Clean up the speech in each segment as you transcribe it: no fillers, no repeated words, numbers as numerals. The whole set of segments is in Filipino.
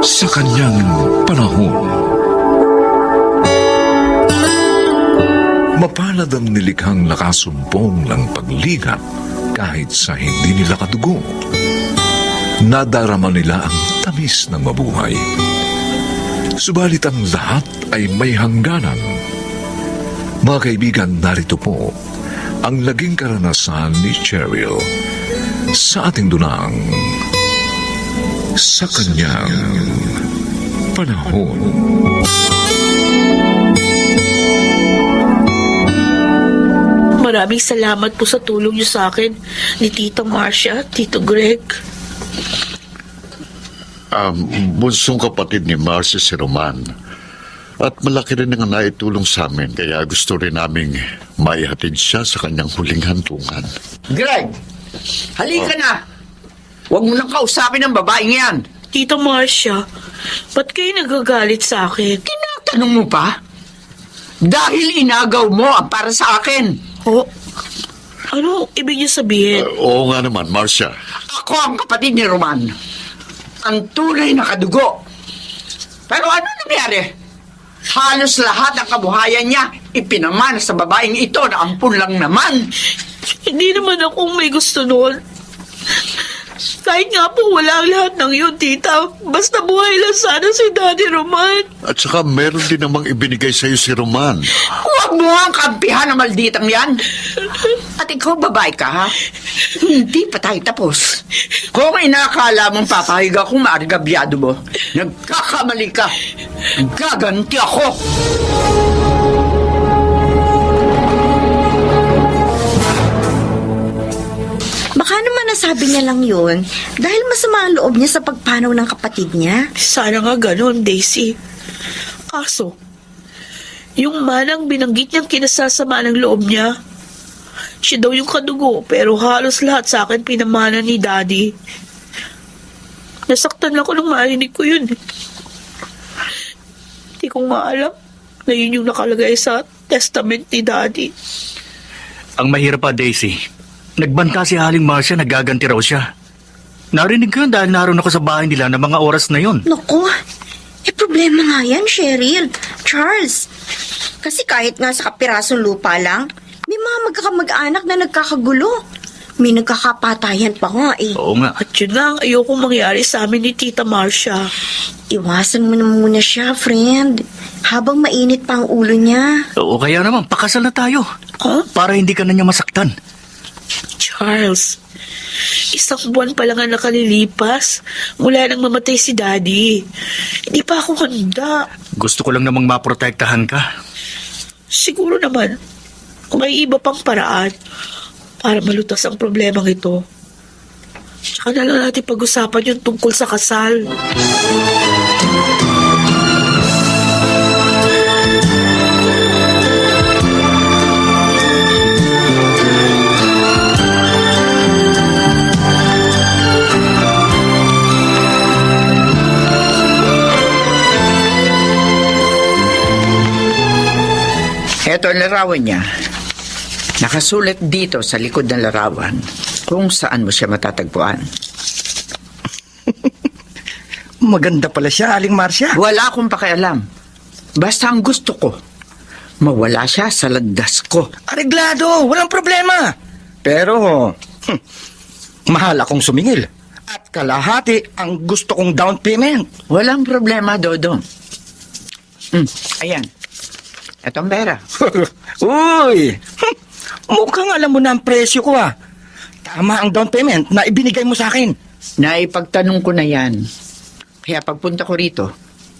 sa kanyang panahon. Mapalad ang nilikhang nakasumpong ng pagligat kahit sa hindi nila kadugo. Nadarama nila ang tamis ng mabuhay. Subalit ang lahat ay may hangganan. Mga kaibigan, narito po ang naging karanasan ni Cheryl sa ating dunang sa kanyang panahon. Maraming salamat po sa tulong niyo sa akin ni Tita Marcia, Tito Greg. Bunsong kapatid ni Marcia si Roman. At malaki rin ang naitulong sa amin, kaya gusto rin naming maihatid siya sa kanyang huling hantungan. Greg, halika na. Huwag mo nang kausapin ang babaeng yan. Tita Marcia, ba't kayo nagagalit sa akin? Tinatanong mo pa? Dahil inagaw mo ang para sa akin. Oh, ano ibig niyo sabihin? Oo nga naman, Marcia. Ako ang kapatid ni Roman. Ang tunay na kadugo. Pero ano nangyari? Halos lahat ng kabuhayan niya ipinamana sa babaeng ito na ampun lang naman. Hindi naman akong may gusto noon. Kahit nga po wala ang lahat ng yun, tita. Basta buhay lang sana si Daddy Roman. At saka meron din namang ibinigay sa'yo si Roman. Huwag mo ang kampihan ng malditang yan. At ikaw babae ka, ha? Hindi pa tayo tapos. Kung inakala mong papahig akong maargabyado mo, nagkakamali ka. Gaganti ako. Baka naman nasabi niya lang yun dahil masama ang loob niya sa pagpanaw ng kapatid niya. Sana nga ganun, Daisy. Kaso, yung manang binanggit niyang kinasasama ng loob niya, siya daw yung kadugo, pero halos lahat sa akin pinamana ni Daddy. Nasaktan ako nung marinig ko yun. Hindi ko nga alam na yun yung nakalagay sa testament ni Daddy. Ang mahirap pa, Daisy. Nagbanta si Haling Marcia, nagaganti raw siya. Narinig ko yun dahil naroon ako sa bahay nila ng mga oras na yun. Naku, problema nga yan, Cheryl. Charles. Kasi kahit nga sa kapirasong lupa lang, may mga magkakamag-anak na nagkakagulo. May nagkakapatayan pa nga eh. Oo nga. At yun nga ang ayokong mangyari sa amin ni Tita Marcia. Iwasan mo na muna siya, friend. Habang mainit pa ang ulo niya. Oo, kaya naman, pakasal na tayo. Huh? Para hindi ka na niya masaktan. Charles, isang buwan pa lang ang nakalilipas mula nang mamatay si Daddy. Hindi pa ako handa. Gusto ko lang namang maprotektahan ka. Siguro naman, kung may iba pang paraan para malutas ang problemang ito. Tsaka na lang natin pag-usapan yung tungkol sa kasal. Ito ang larawan niya. Nakasulat dito sa likod ng larawan kung saan mo siya matatagpuan. Maganda pala siya, Aling Marcia. Wala akong pakialam. Basta ang gusto ko, mawala siya sa landas ko. Areglado, walang problema. Pero, mahal akong sumingil. At kalahati ang gusto kong down payment. Walang problema, Dodong. Ayan. Etong pera. Uy, mukhang alam mo na ang presyo ko ah. Tama ang down payment na ibinigay mo sa akin. Naipagtanong ko na yan. Kaya pagpunta ko rito,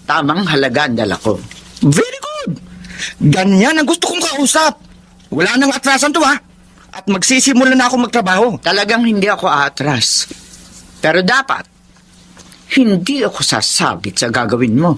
tamang halaga ang dala ko. Very good. Ganyan ang gusto kong kausap. Wala nang atrasan to ha. At magsisimula na ako magtrabaho. Talagang hindi ako aatras. Pero dapat, hindi ako sasabit sa gagawin mo.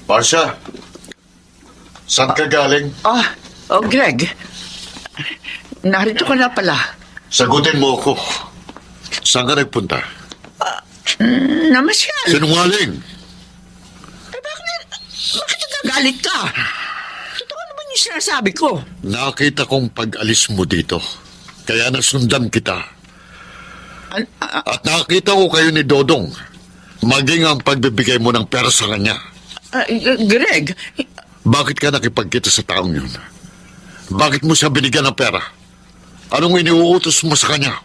Marcia, saan ka galing? Greg. Narito ka na pala. Sagutin mo ako. Saan ka nagpunta? Namasyal. Sinungaling! Bakit nagagalit ka? Totoo naman yung sinasabi ko. Nakita kong pag-alis mo dito. Kaya nasundan kita. At nakita ko kayo ni Dodong. Maging ang pagbibigay mo ng pera sa kanya. Greg, Bakit ka nakipagkita sa taong yun? Bakit mo siya binigyan ng pera? Anong iniuutos mo sa kanya?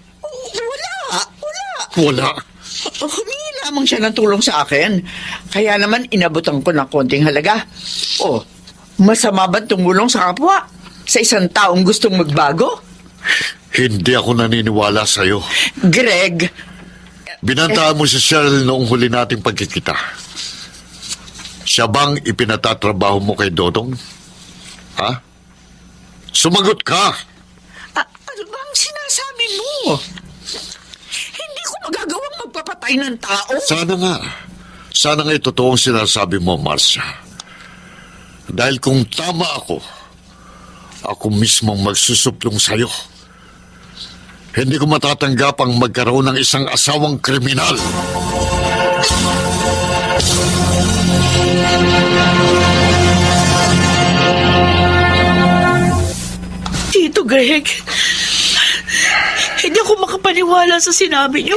Wala. humingi lamang siya ng tulong sa akin. Kaya naman inabutan ko ng konting halaga. Masama ba tumulong sa kapwa? Sa isang taong gustong magbago? Hindi ako naniniwala sa'yo. Greg, Binantaan mo si Cheryl noong huli nating pagkikita. Siya bang ipinatatrabaho mo kay Dodong? Ha? Sumagot ka! ano ba ang sinasabi mo? Hindi ko magagawang magpapatay ng tao. Sana nga. Sana nga totoo ang sinasabi mo, Marcia. Dahil kung tama ako mismong magsusuplong sa'yo. Hindi ko matatanggap ang magkaroon ng isang asawang kriminal. Tito Greg, hindi ako makapaniwala sa sinabi niyo.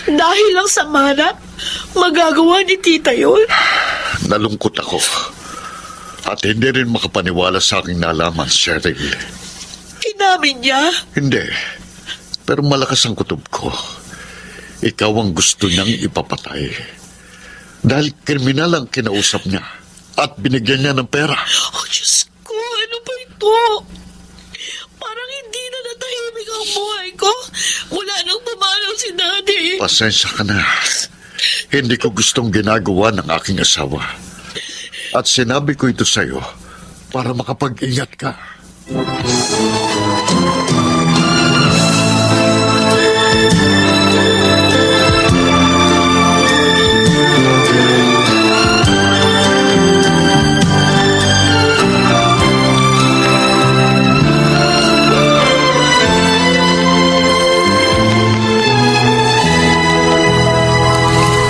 Dahil lang sa mana, magagawa ni tita yun. Nalungkot ako. At hindi rin makapaniwala sa aking nalaman, Cheryl. Inamin niya. Hindi. Pero malakas ang kutob ko. Ikaw ang gusto niyang ipapatay. Dahil kriminal ang kinausap niya. At binigyan niya ng pera. Oh, Diyos ko, ano ba ito? Parang hindi na natahimik ang buhay ko. Mula nang pumanaw si Daddy. Pasensya ka na. Hindi ko gustong ginagawa ng aking asawa. At sinabi ko ito sa'yo para makapag-ingat ka.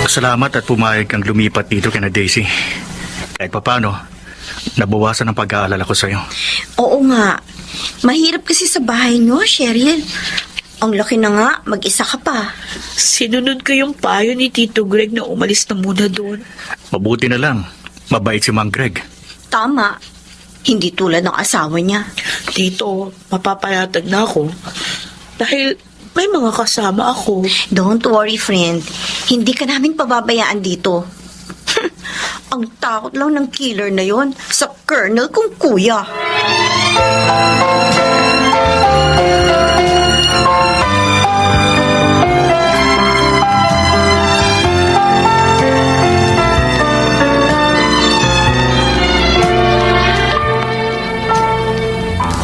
Salamat at pumayag kang lumipat dito kina Daisy. Kahit papano, nabawasan ang pag-aalala ko sa'yo. Oo nga. Mahirap kasi sa bahay niyo, Cheryl. Ang laki na nga, mag-isa ka pa. Sinunod ko yung payo ni Tito Greg na umalis na muna doon. Mabuti na lang, mabait si Mang Greg. Tama. Hindi tulad ng asawa niya. Tito, mapapayatag na ako. Dahil may mga kasama ako. Don't worry, friend. Hindi ka namin pababayaan dito. Ang takot lang ng killer na yon sa colonel kong kuya.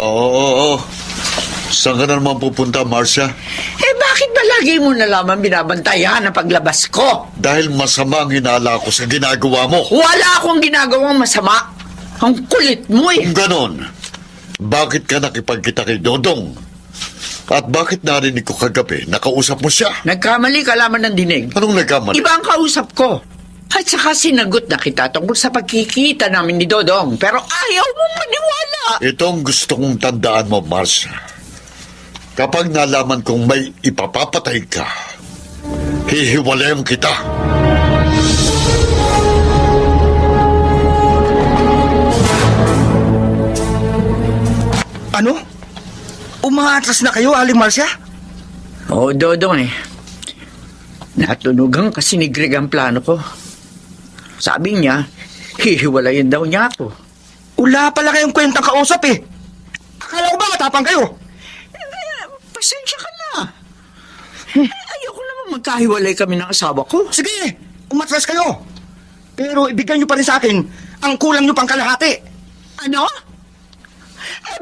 Oo. Saan ka na naman pupunta, Marcia? Bakit ba lagi mo na lamang binabantayan ang paglabas ko? Dahil masama ang hinala ko sa ginagawa mo. Wala akong ginagawang masama. Ang kulit mo eh. Kung ganon, bakit ka nakipagkita kay Dodong? At bakit narinig ko kagabi, nakausap mo siya? Nagkamali ka lamang ng dinig. Anong nagkamali? Iba ang kausap ko. At saka sinagot na kita tungkol sa pagkikita namin ni Dodong. Pero ayaw mong maniwala. Ito ang gusto kong tandaan mo, Marcia. Kapag nalaman kong may ipapapatay ka, hihiwalayan kita. Ano? Umaatras na kayo, Aling Marcia? Oo, Dodong eh. Natunugan kasi ni Greg ang plano ko. Sabi niya, hihiwalayin daw niya ako. Wala pala kayong kwentang kausap eh. Akala ko ba matapang kayo? Pasensya ka na. Ayoko naman magkahiwalay kami ng asawa ko. Sige, umatras kayo. Pero ibigay niyo pa rin sa akin ang kulang niyo pang kalahati. Ano?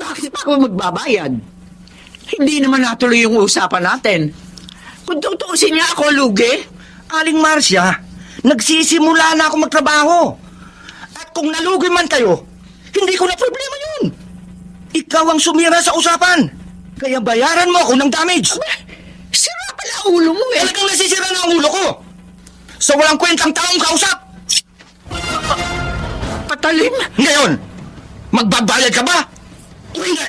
Bakit pa ako magbabayad? Hindi naman natuloy yung usapan natin. Kung tutuusin niya ako, lugi. Aling Marcia, nagsisimula na ako magtrabaho. At kung nalugi man kayo, hindi ko na problema yun. Ikaw ang sumira sa usapan. Kaya bayaran mo ako ng damage. Sira pala ulo mo eh. Talagang nasisira na ang ulo ko. So walang kwentang taong kausap. Patalim. Ngayon, magbabayad ka ba? O hindi?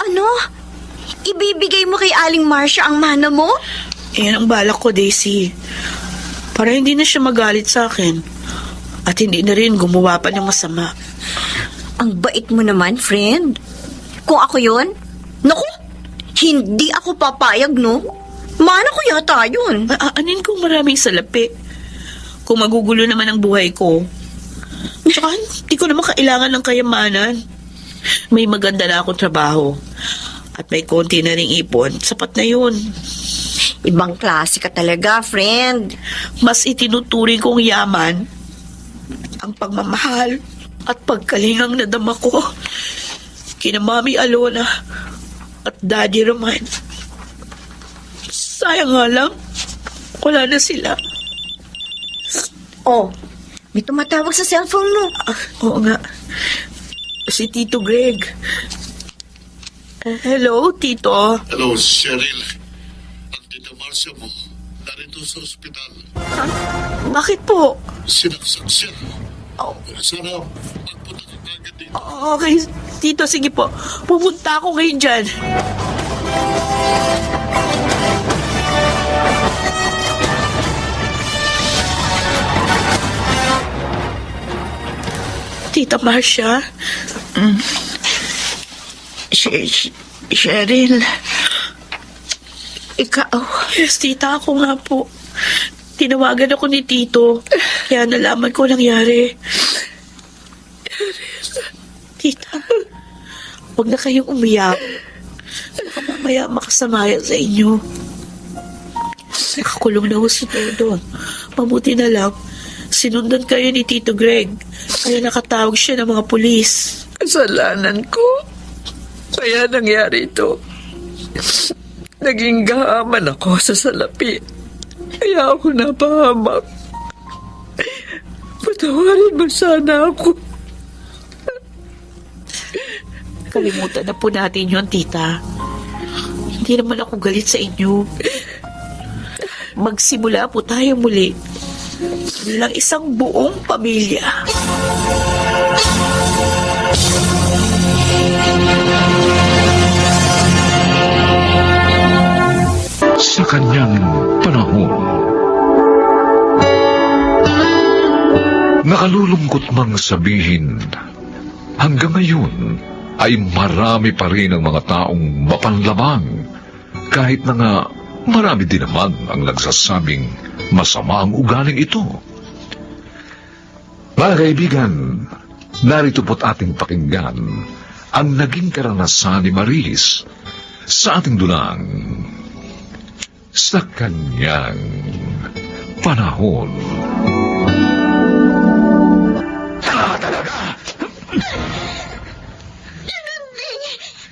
Ano? Ibibigay mo kay Aling Marcia ang mana mo? Yan ang balak ko, Daisy. Para hindi na siya magalit sa akin. At hindi na rin gumawa pa ng masama. Ang bait mo naman, friend. Kung ako yon, naku, hindi ako papayag, no? Mana ko yata yun. Aanin kong maraming salapi. Kung magugulo naman ang buhay ko. Tsaka, hindi ko naman kailangan ng kayamanan. May maganda na akong trabaho. At may konti na ring ipon. Sapat na yun. Ibang klase ka talaga, friend. Mas itinuturing kong yaman ang pagmamahal at pagkalingang nadama ko kina Mami Alona at Daddy Roman. Sayang nga lang, wala na sila. Oh, may tumatawag sa cellphone mo. Oo nga, si Tito Greg. Hello, Tito. Hello, Cheryl. Ang tita Marcia mo, narito sa ospital. Bakit po? Sinaksak siya. Oh, Sana magpunta ka kagad dito. okay, Tito, sige po. Pupunta ako ngayon dyan. Tita Marcia? Cheryl. Ikaw. Yes, tita, ako nga po. Tinawagan ako ni Tito. Kaya nalaman ko nangyari. Tita, huwag na kayong umiyak. Baka mamaya makasamayan sa inyo. Nakakulong na ho si Todo. Mabuti na lang, sinundan kayo ni Tito Greg. Kaya nakatawag siya ng mga pulis. Kasalanan ko. Kaya nangyari ito. Naging gahaman ako sa salapi. Kaya ako napahamak. Patawarin mo sana ako. Kalimutan na po natin yun, tita. Hindi naman ako galit sa inyo. Magsimula po tayo muli bilang isang buong pamilya. Sa kanyang panahon, nakalulungkot mang sabihin, hanggang ngayon ay marami pa rin ang mga taong mapanlamang, kahit na nga marami din naman ang nagsasabing masama ang ugaling ito. Mga kaibigan, narito po't ating pakinggan ang naging karanasan ni Maris sa ating dulang sa kanyang panahon. Talaga!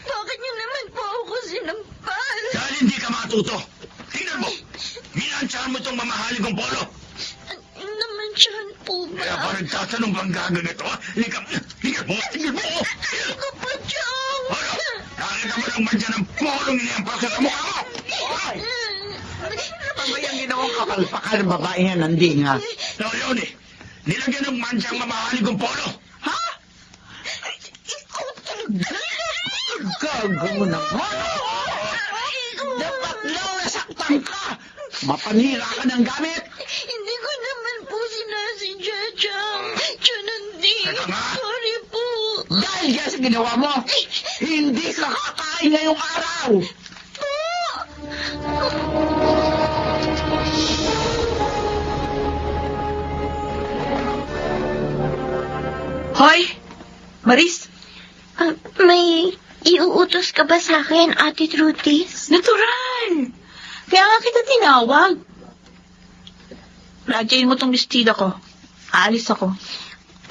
Bakit niyo naman po ako sinampal? Dahil hindi ka matuto. Tingnan mo, minansyahan mo itong mamahaling kong polo. Naman siyan po ba? Kaya pa nagtatanong bang gaganito, ha? Tingnan mo! Hindi ko po siyan. Ano? Nakita mo lang ba dyan ang polong iniampas sa mukha mo? Ano ba ba yung ginawang kapalpakan ng babae yan, nandinga? So, yun eh. Nilagyan ng mansyang mamahaling kong polo. Ha? Ikaw talaga? Gago mo naman. Dapat lang nasaktan ka. Mapanira ka ng gamit. Hindi ko naman po sinasadya, Chang. Chanandi. Teka nga. Sorry po. Dahil yan sa ginawa mo, hindi ka kakain ngayong araw. Hoy! Maris! May iuutos ka ba sa akin, Ate Trutis? Natural! Kaya nga kita tinawag. Radyain mo tong bestida ko. Aalis ako.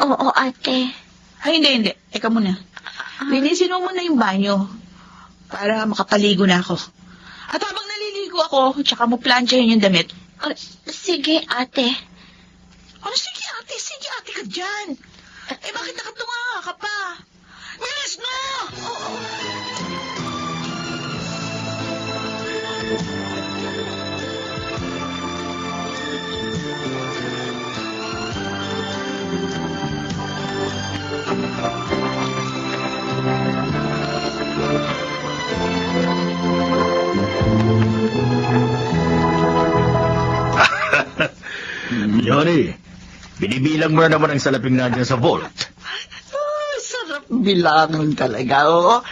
Oo, ate. Ay, hindi. Eka muna. Linisin mo muna yung banyo para makapaligo na ako. At habang naliligo ako, tsaka mo planchahin yung damit. Sige, ate. Ano, sige ate ka dyan. Eh, bakit nakatunga ka pa? Bilis na! Johnny, binibilang mo na naman ang salaping nandiyan sa vault. Sarap bilangan talaga, oo.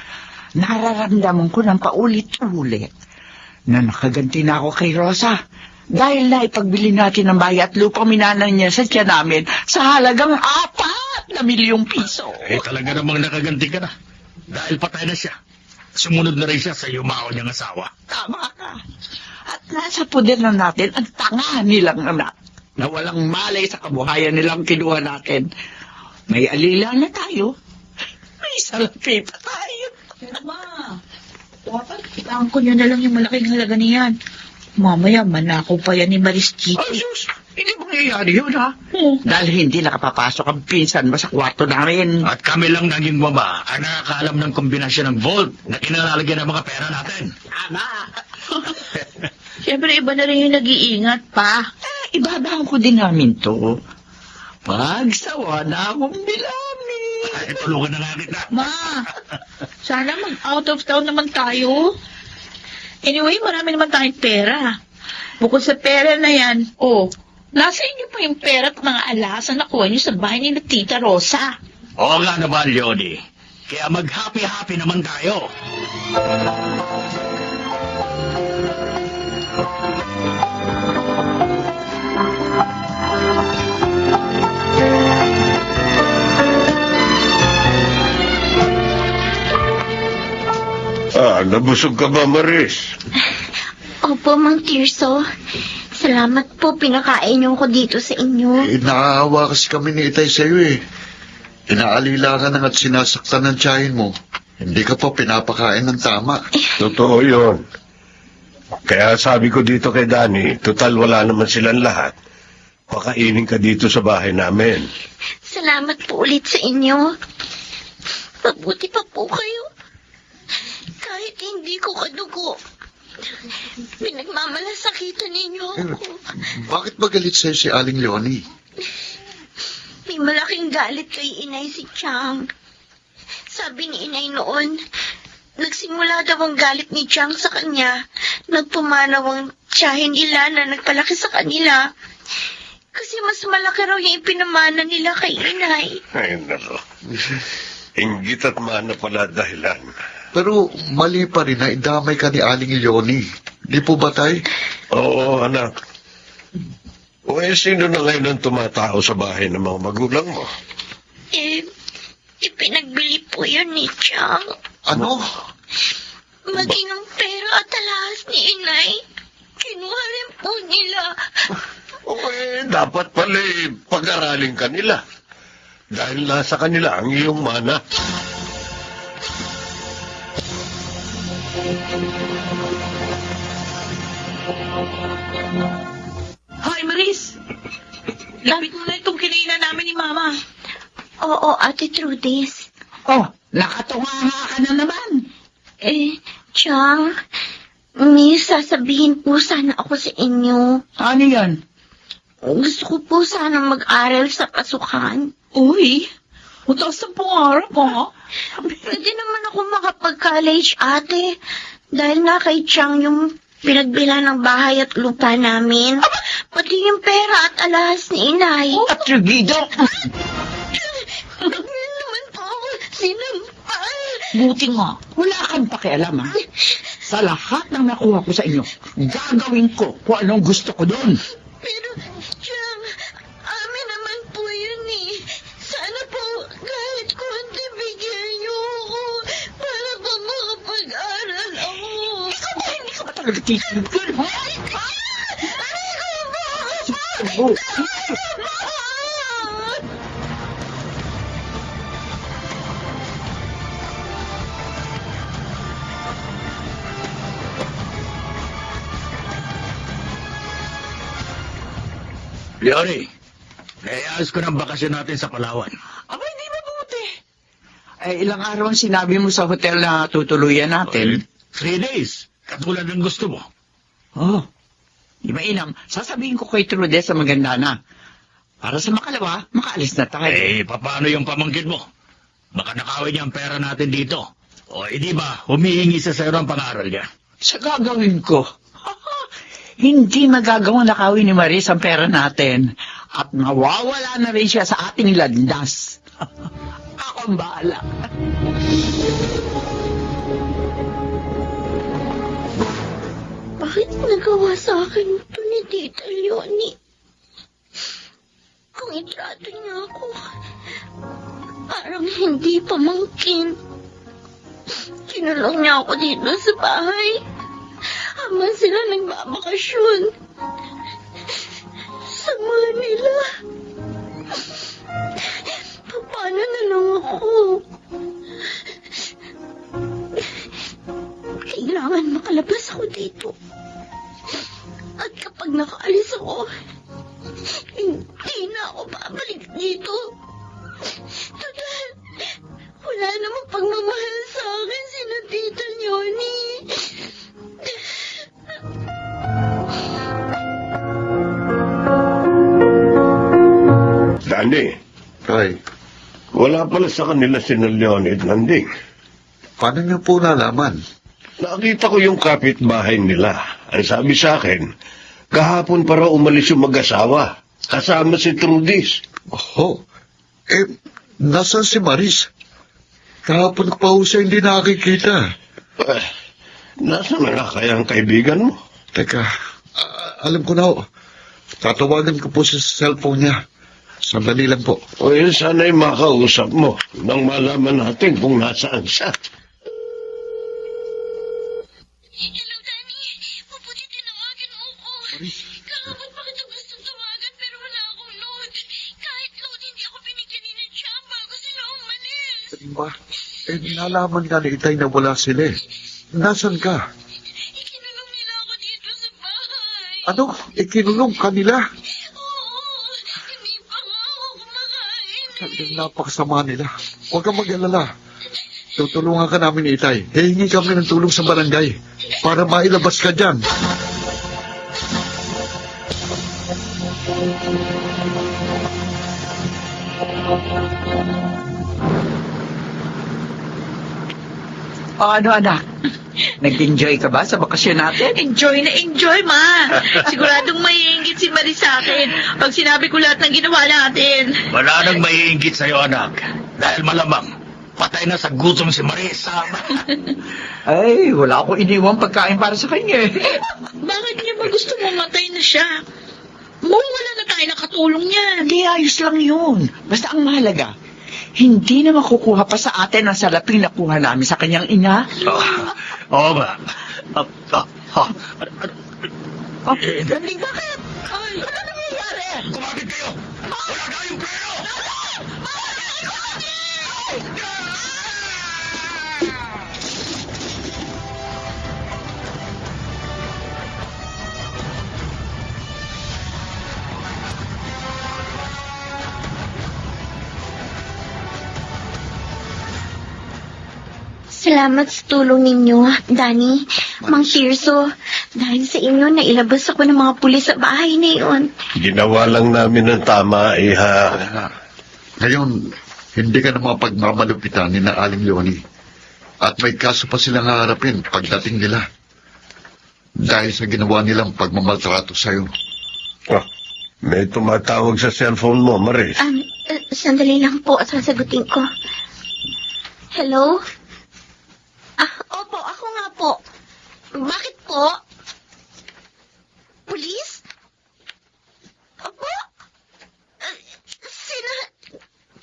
Nararamdaman ko ng paulit-ulit na nakaganti na ako kay Rosa. Dahil na ipagbili natin ng bahay at lupa minanan niya sa tiyan namin sa halagang 4 na milyong piso. Eh, talaga namang nakaganti ka na. Dahil patay na siya. Sumunod na rin siya sa yumao niyang asawa. Tama ka. At nasa poder na natin ang tanga nilang anak na walang malay sa kabuhayan nilang kinuha natin. May alila na tayo. May salapi pa tayo. Pero ma, dapat itaan ko nyo na lang yung malaking halaga niyan. Mamaya manakaw pa yan ni Maris Chito. Ay, sus! Hindi mangyayari yun, ha? Hmm. Dahil hindi nakapapasok ang pinsan mo sa kwarto namin. At kami lang naging mama ang nakakaalam ng kombinasyon ng vault na kinalalagyan ng mga pera natin. Tama. Siyempre, iba na rin yung nag-iingat pa. Ibabang ko din namin to. Pagsawa na akong bilami. Ay, tulungan na nga kita. Ma, sana mag-out of town naman tayo. Anyway, marami naman tayong pera. Bukod sa pera na yan, nasa inyo pa yung pera at mga alas na nakuha niyo sa bahay ni Tita Rosa. Oo nga naman, Leonie. Kaya mag-happy-happy naman tayo. Nabusog ka ba, Maris? Opo, Mang Tirso. Salamat po, pinakain niyo ko dito sa inyo. Naaawa kasi kami ni Itay sa'yo Inaalila ka na at sinasaktan ng tiyahin mo. Hindi ka pa pinapakain ng tama. Totoo yun. Kaya sabi ko dito kay Danny, total wala naman silang lahat. Pakainin ka dito sa bahay namin. Salamat po ulit sa inyo. Mabuti pa po kayo. Kahit hindi ko kadugo, pinagmamalasakitan ninyo ako. Bakit magalit sa'yo si Aling Leonie? May malaking galit kay inay si Chang. Sabi ni inay noon, nagsimula daw ang galit ni Chang sa kanya. Nagpumanaw ang tiyahin nila na nagpalaki sa kanila. Kasi mas malaki raw yung ipinamana nila kay inay. Ay, nako. Inggit at mana pala dahilan. Pero mali pa rin na idamay ka ni Aling Leonie. Di po ba, Tay? Oo, anak. O sino na ngayon ang tumatao sa bahay ng mga magulang mo? Ipinagbili po yun ni Chang. Ano? Maging ang pera at alahas ni inay. Kinuha rin po nila. Dapat pala pag-aralin ka nila. Dahil nasa kanila ang iyong mana. Hoy, Maris! Lapit mo na itong kinainan namin ni Mama. Oo, Ate Trudis. Oh, nakatunga ka na naman. Chang, may sasabihin po sana ako sa inyo. Ano yan? Gusto ko po sana mag-aral sa pasukan. Uy, mataas ang pangarap, ha? Pwede naman ako makapag-college, ate. Dahil nga kay Chang yung pinagbila ng bahay at lupa namin. Pati yung pera at alahas ni inay. At Rigido. Huwag niyo naman po ako sinampal. Buti nga, wala kang pakialam, ha? Sa lahat ng nakuha ko sa inyo, gagawin ko kung anong gusto ko doon. Pero, Chang, amin naman po yun eh. Sana po, kahit konti bigyan niyo ako para po makapag-aral ako. Ikaw ba, hindi ka ba talaga titigil, ha? Aray ko ba? Leonie, naiayos ko ng bakasyon natin sa Palawan. Aba, Ilang araw ang sinabi mo sa hotel na tutuluyan natin? 3 days. Katulad ng gusto mo. Oh, di mainam. Sasabihin ko kay Trudes sa maganda na. Para sa makalawa, makaalis na tayo. Paano yung pamangkin mo? Baka nakawin niya ang pera natin dito. O, di ba, humihingi sa sa'yo ang pangaral niya. Sa gagawin ko. Hindi magagawang nakawin ni Maris ang pera natin. At mawawala na rin siya sa ating landas. Ako ang bahala. Bakit nagawa sa akin ito ni Tita Leonie? Kung itrato niya ako, parang hindi pamangkin. Kinulong niya ako dito sa bahay habang sila nagbabakasyon sa Manila. Paano na lang ako? Kailangan makalabas ako dito. At kapag nakaalis ako, hindi na ako babalik dito. Total, wala namang pagmamahal sa akin sina Tita Leonie. Dani, wala pala sa kanila si Leonid Nanding. Paano niyo po nalaman? Nakita ko yung kapitbahay nila. Ang sabi sa akin, kahapon para umalis yung mag-asawa. Kasama si Trudis. Oh, nasaan si Maris? Kahapon pa ho siya hindi nakikita. Nasaan na nga kaya ang kaibigan mo? Teka, alam ko na ho. Tatawagan ko po sa cellphone niya. Sandali lang po. O yun, sana'y makausap mo nang malaman natin kung nasaan siya. Hello, Danny. Mabuti tinawagan mo ko. Kahapon pa kita gusto tawagan pero wala akong load. Kahit load, hindi ako binigyan ni Cham bago sila umalis. Ba? Nalaman nga ni Itay na wala sila eh. Nasaan ka? Ikinulong nila ako dito sa bahay. Ano? Ikinulong kanila? Oo, hindi pa nga ako kumakain. Talagang napakasama nila. Huwag kang mag-alala. Tutulungan ka namin ni Itay. Hihingi kami ng tulong sa barangay para mailabas ka dyan. O ano, anak? Nag-enjoy ka ba sa bakasyon natin? Enjoy na enjoy, ma. Siguradong maiingit si Marie sa akin pag sinabi ko lahat ng ginawa natin. Wala nang maiinggit sa'yo, anak. Dahil malamang, patay na sa gutom si Marisa. Ay, wala akong iniwang pagkain para sa kanya. Bakit niya ba gusto mamatay na siya? Wala na tayo nakatulong niyan. Hindi, ayos lang yun. Basta ang mahalaga, hindi na makukuha pa sa atin ang salaping nakuha namin sa kanyang ina. Oo ba? Hindi, bakit? Ay, ano nangyayari? Kumapit kayo! Wala tayong pera! Salamat sa tulong ninyo, Danny, Mang Tirso. Dahil sa inyo, nailabas ako ng mga pulis sa bahay na iyon. Ginawa lang namin ang tama, iha. Ngayon, hindi ka na mapagmamalupitan ni na Aling Leonie. At may kaso pa silang haharapin pagdating nila. Dahil sa ginawa nilang pagmamaltrato sa'yo. Oh, may tumatawag sa cellphone mo, Maris. Sandali lang po, sasagutin ko. Hello? Opo, ako nga po. Bakit po? Pulis? Opo? Sina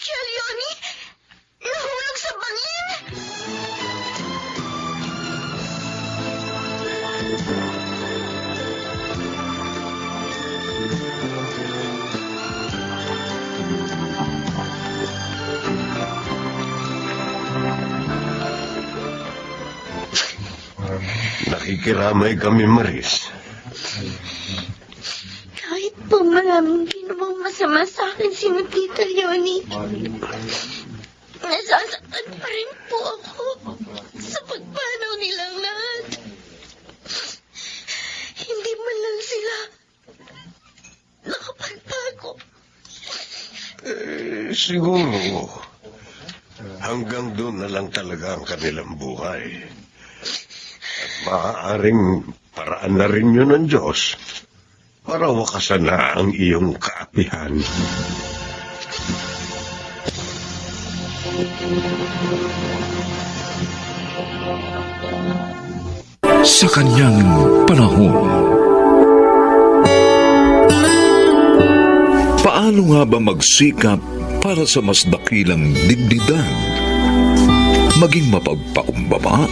Leonie? Nahulog sa bangin? Nakikiramay kami, Maris. Kahit po maraming ginawang masama sa akin si Tita Leonie. Nasasaktan pa rin po ako sa pagpanaw nilang lahat. Hindi man lang sila nakapagbago. Siguro, hanggang doon na lang talaga ang kanilang buhay. At maaaring paraan na rin yun ng Diyos para wakasan na ang iyong kaapihan. Sa kanyang panahon. Paano nga ba magsikap para sa mas dakilang dignidad? Maging mapagpakumbaba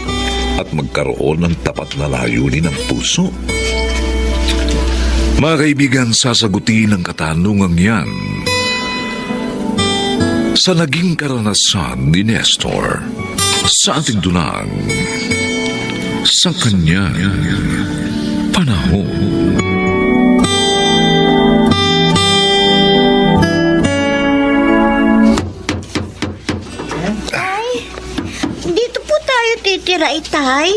at magkaroon ng tapat na layunin ng puso? Mga kaibigan, sasagutin ang katanungang yan sa naging karanasan ni Nestor sa ating dunang sa kanyang panahon. Dito po tayo titira, Itay.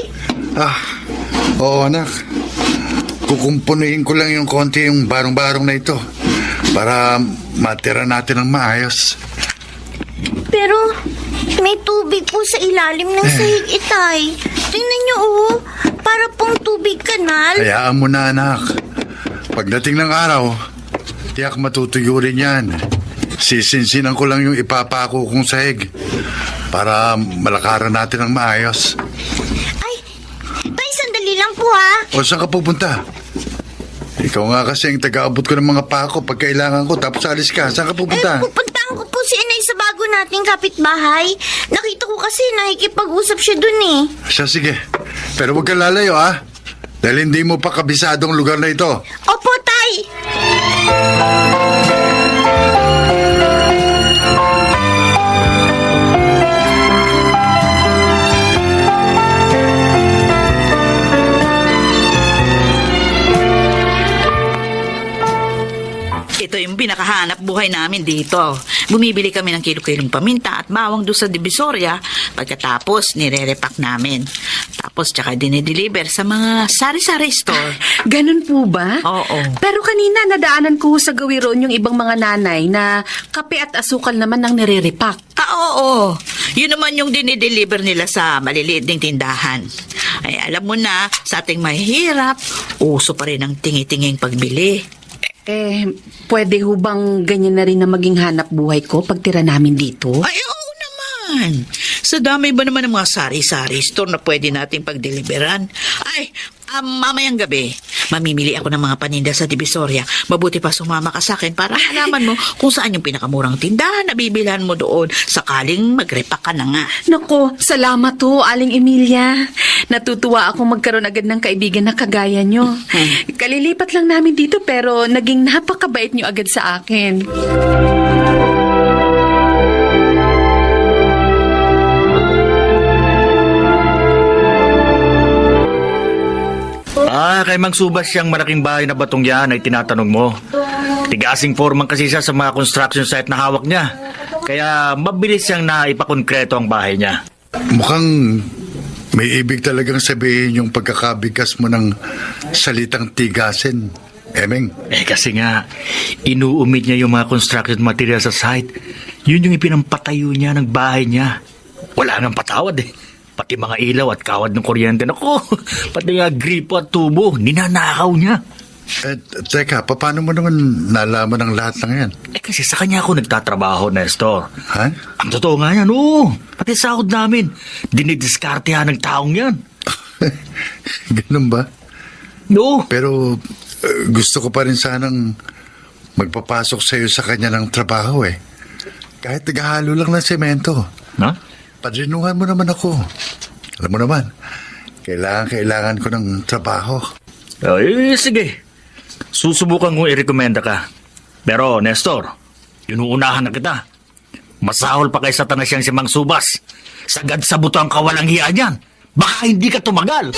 Oo anak. Kukumpunuhin ko lang yung konti yung barong-barong na ito para matira natin ng maayos. Pero may tubig po sa ilalim ng sahig, Itay. Tingnan niyo, para pong tubig kanal. Hayaan mo na anak. Pagdating ng araw, tiyak matutuyo rin yan. Sisinsinan ko lang yung ipapako kong sahig para malakaran natin ng maayos. Ay, Tay, sandali lang po ha. O saan ka pupunta? Ikaw nga kasi ang taga-abot ko ng mga pako pag kailangan ko tapos alis ka. Saan ka pupunta? Pupuntahan ko po si Inay sa bago nating kapitbahay. Nakita ko kasi nakikipag-usap siya dun eh. Siya sige. Pero huwag ka lalayo ha. Dahil hindi mo pa kabisadong lugar na ito. Opo, Tay. Ito yung pinakahanap buhay namin dito. Bumibili kami ng kilo-kilong paminta at bawang doon sa Divisoria. Pagkatapos, nire-repack namin. Tapos, tsaka dinideliver sa mga sari-sari store. Ganun po ba? Oo. Pero kanina nadaanan ko sa gawiron yung ibang mga nanay na kape at asukal naman ang nire-repack. Oo. Yun naman yung dinideliver nila sa maliliit ding tindahan. Ay, alam mo na, sa ating mahihirap, uso pa rin ang tingi-tinging pagbili. Pwede ho bang ganyan na rin na maging hanap buhay ko pag tira namin dito? Ay, oo naman. Sa dami ba naman ng mga sari-sari store na pwede nating pagdeliveran? Ay, mamayang gabi, mamimili ako ng mga paninda sa Divisoria. Mabuti pa sumama ka sa akin para malaman mo kung saan yung pinakamurang tindahan na bibilhan mo doon sakaling mag-repack ka na nga. Nako, salamat ho, Aling Emilia. Natutuwa akong magkaroon agad ng kaibigan na kagaya nyo. Kalilipat lang namin dito pero naging napakabait nyo agad sa akin. Kay Mang Subas siyang malaking bahay na batong yan ay tinatanong mo. Tigasing foreman kasi siya sa mga construction site na hawak niya. Kaya mabilis siyang naipakonkreto ang bahay niya. Mukhang may ibig talagang sabihin yung pagkakabigkas mo ng salitang tigasin, Emeng. Kasi nga, inuumid niya yung mga construction material sa site. Yun yung ipinampatayo niya ng bahay niya. Wala nang patawad eh. Pati mga ilaw at kawad ng kuryente. Nako, pati nga gripo at tubo, ninanakaw niya. Teka, paano mo naman nalaman ang lahat ng yan? Kasi sa kanya ako nagtatrabaho, Nestor. Ha? Ang totoo nga yan, oo. Pati sahod namin, dinidiskartehan ng taong yan. Ganun ba? No. Pero gusto ko pa rin sanang magpapasok sa'yo sa kanya ng trabaho eh. Kahit naghahalo lang ng semento. Na? Padrinuhan mo naman ako. Alam mo naman, kailangan ko ng trabaho. Ay, sige. Susubukan kong i-recommenda ka. Pero, Nestor, inuunahan na kita. Masahol pa kay Satanas siyang si Mang Subas. Sagad sa buto ang kawalang hiya niyan. Baka hindi ka tumagal.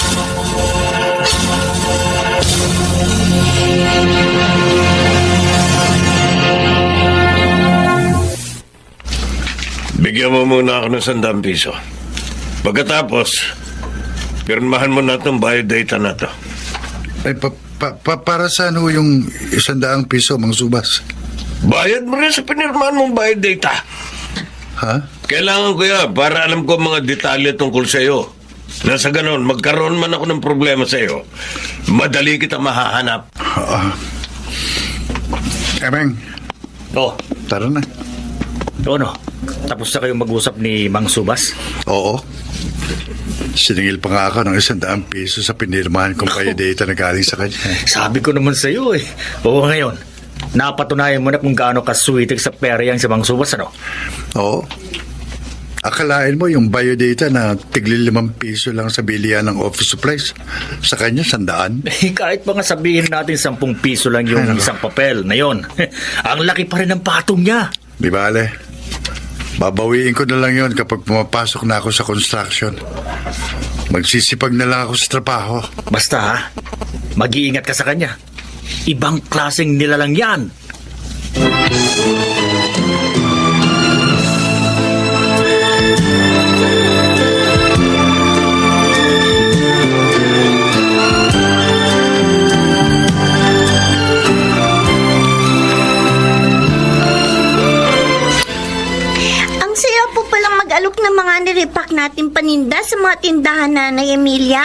Bigyan mo muna ako ng 100 piso. Pagkatapos, pirmahan mo na itong biodata na to. Ay, para saan ho yung 100 piso, Mang Subas? Bayad mo rin sa pinirmahan mong biodata. Ha? Kailangan ko yan para alam ko mga detalye tungkol sa iyo. Nasa ganon, magkaroon man ako ng problema sa iyo, madali kita mahahanap. Emeng, Oh, tara na. ano? Tapos na kayong mag-usap ni Mang Subas? Oo. Siningil pa nga ako ng 100 piso sa pinirmahan kong biodata na galing sa kanya. Sabi ko naman sa iyo eh. Oo, ngayon. Napatunayan mo na kung gaano kaswitig sa pera yang si Mang Subas, ano? Oo. Akalain mo yung biodata na tigli 5 piso lang sa bilihan ng office supplies. Sa kanya, 100. Eh, kahit pa nga sabihin natin 10 piso lang yung Ano? isang papel na yon. Ang laki pa rin ng patong niya. Di bale. Babawiin ko na lang yon kapag pumapasok na ako sa construction. Magsisipag na lang ako sa trabaho. Basta ha, mag-iingat ka sa kanya. Ibang klaseng nilalang yan. Ang saya po palang mag-alok ng mga niripak natin paninda sa mga tindahan, Nanay Emilia.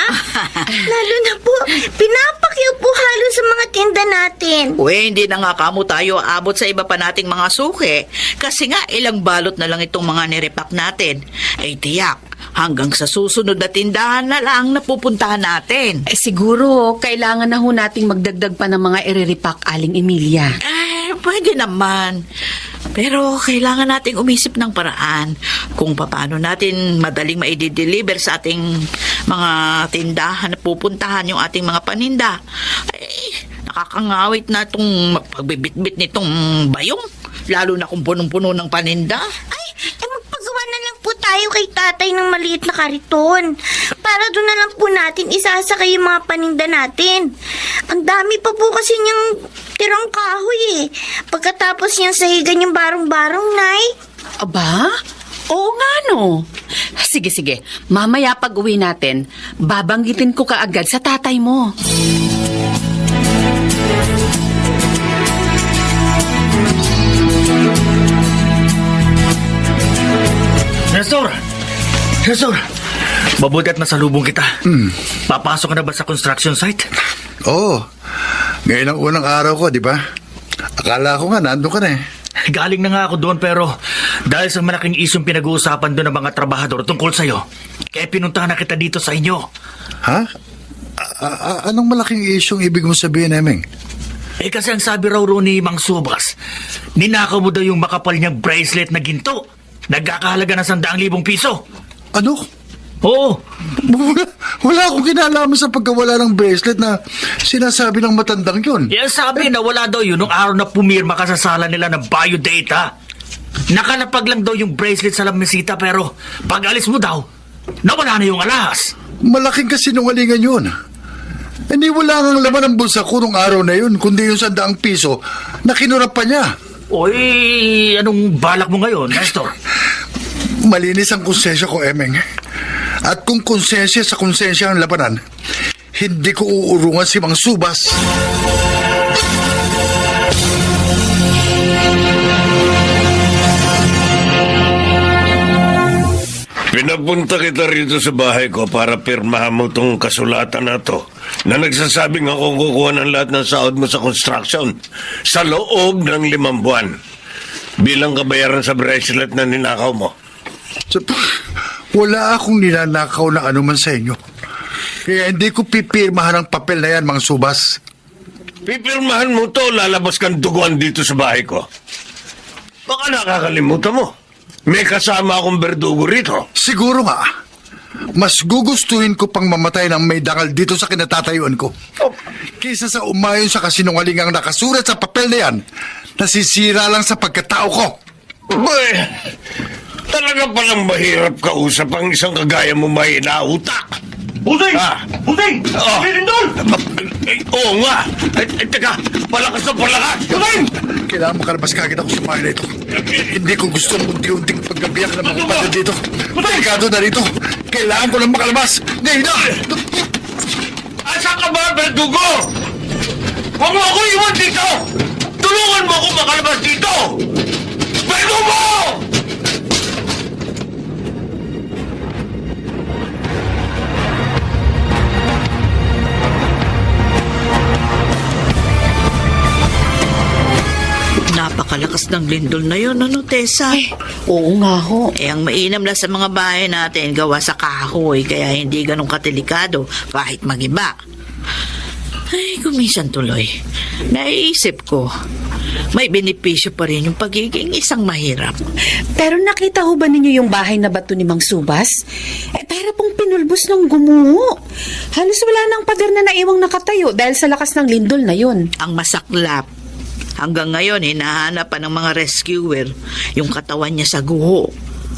Lalo na po, pinapakyaw po halos sa mga tinda natin. Uy, hindi na nga kamo tayo abot sa iba pa nating mga suki. Kasi nga, ilang balot na lang itong mga nirepak natin. Eh, tiyak, hanggang sa susunod na tindahan na lang napupuntahan natin. Eh, siguro, kailangan na ho nating magdagdag pa ng mga iriripak, Aling Emilia. Pwede naman. Pero kailangan nating umisip ng paraan kung paano natin madaling maidi-deliver sa ating mga tindahan na pupuntahan yung ating mga paninda. Nakakangawit na itong pagbibitbit nitong bayong. Lalo na kung punong-puno ng paninda. Magpagawa na lang po tayo kay tatay ng maliit na kariton. Para doon na lang po natin isasakay yung mga paninda natin. Ang dami pa po kasi niyang tirang kahoy eh. Pagkatapos niyang sahigan yung barong-barong, Nay. Aba? Oo nga no. Sige. Mamaya pag uwi natin, babanggitin ko kaagad sa tatay mo. Nestor! Mabuti at nasalubong kita. Papasok ka na ba sa construction site? Oo. Ngayon ang unang araw ko, di ba? Akala ko nga, nandun ka na eh. Galing na nga ako doon pero dahil sa malaking isyong pinag-uusapan doon ng mga trabahador tungkol sa'yo, kaya pinuntahan na kita dito sa inyo. Ha? Anong malaking isyong ibig mo sabihin, Emeng? Eh kasi ang sabi raw ni Mang Subas, ninakaw mo daw yung makapal niyang bracelet na ginto. Nagkakahalaga ng 100,000 piso. Ano? Oo. Wala akong kinalaman sa pagkawala ng bracelet na sinasabi ng matandang yun. Yan sabi na wala daw yun nung araw na pumirma ka sa sala nila ng biodata. Nakalapag lang daw yung bracelet sa lamesita pero pag alis mo daw, nawala na yung alahas. Malaking kasinungalingan yun. Hindi wala nang laman ng bulsa ko nung araw na yun, kundi yung 100 piso na kinurap pa niya. Oy, anong balak mo ngayon, Nestor? Malinis ang konsensya ko, Emeng. At kung konsensya sa konsensya ang labanan, hindi ko uurungan si Mang Subas. Pinapunta kita rito sa bahay ko para pirmahan mo tong kasulatan na to na nagsasabing ako kukuha ng lahat ng sahod mo sa construction sa loob ng 5 buwan bilang kabayaran sa bracelet na ninakaw mo. Wala akong ninanakaw na anuman sa inyo. Kaya hindi ko pipirmahan ang papel na yan, Mang Subas. Pipirmahan mo to, lalabas kang duguan dito sa bahay ko. Baka nakakalimutan mo. May kasama akong berdugo rito. Siguro nga. Mas gugustuhin ko pang mamatay ng may dangal dito sa kinatatayuan ko. Kaysa sa umayon sa kasinungalingang nakasulat sa papel na yan, nasisira lang sa pagkatao ko. Boy, talaga palang mahirap kausap ang isang kagaya mo may inautak. Busing! Busing! Oh. Lindol! Oo nga! Teka, palakas na palakas! Busing! Kailangan makalabas kagad ako sa bahay na ito. Hindi ko gusto ang unti-unting paggabiyak ng mga kapatid dito. Delikado na rito. Kailangan ko lang makalabas. Ngayon na! Asa ka ba, Verdugo? Huwag mo ako iwan dito! Tulungan mo ako makalabas dito! Verdugo! Napakalakas ng lindol na yun, ano, Tessa? Oo nga ho. Ang mainam lang sa mga bahay natin gawa sa kahoy, kaya hindi ganun katelikado kahit magiba. Ay, kuminsan tuloy. Naiisip ko, may benepisyo pa rin yung pagiging isang mahirap. Pero nakita ho ba ninyo yung bahay na bato ni Mang Subas? Para pong pinulbos ng gumuho. Halos wala nang pader na naiwang nakatayo dahil sa lakas ng lindol na yun. Ang masaklap, hanggang ngayon hinahanap pa ng mga rescuer yung katawan niya sa guho.